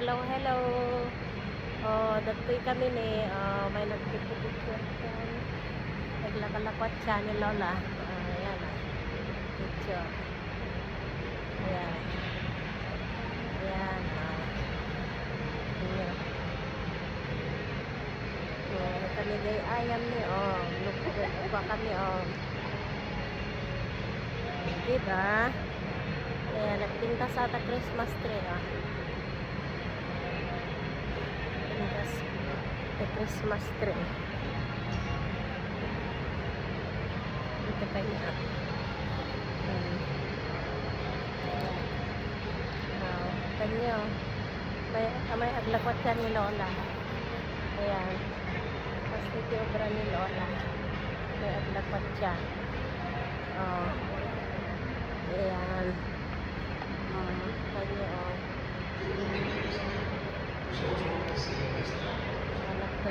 Hello, hello. Oh, dagtoy kami ni may nagpipicture kan. Naglakalakwat siya ni Lola. Ayan ah. Picture. Ayan. Ayan. Ayan. Oh, kami day ayam ni lupugin pa kami diba? Ayan, nagpinta sa ata Christmas tree pintas the Christmas tree. Ito kanya. Kanyo. May aglakwat siya ni Lola. Ayan. Tapos ito yung obra ni Lola. May aglakwat siya. Ayan. Kanyo anak ko.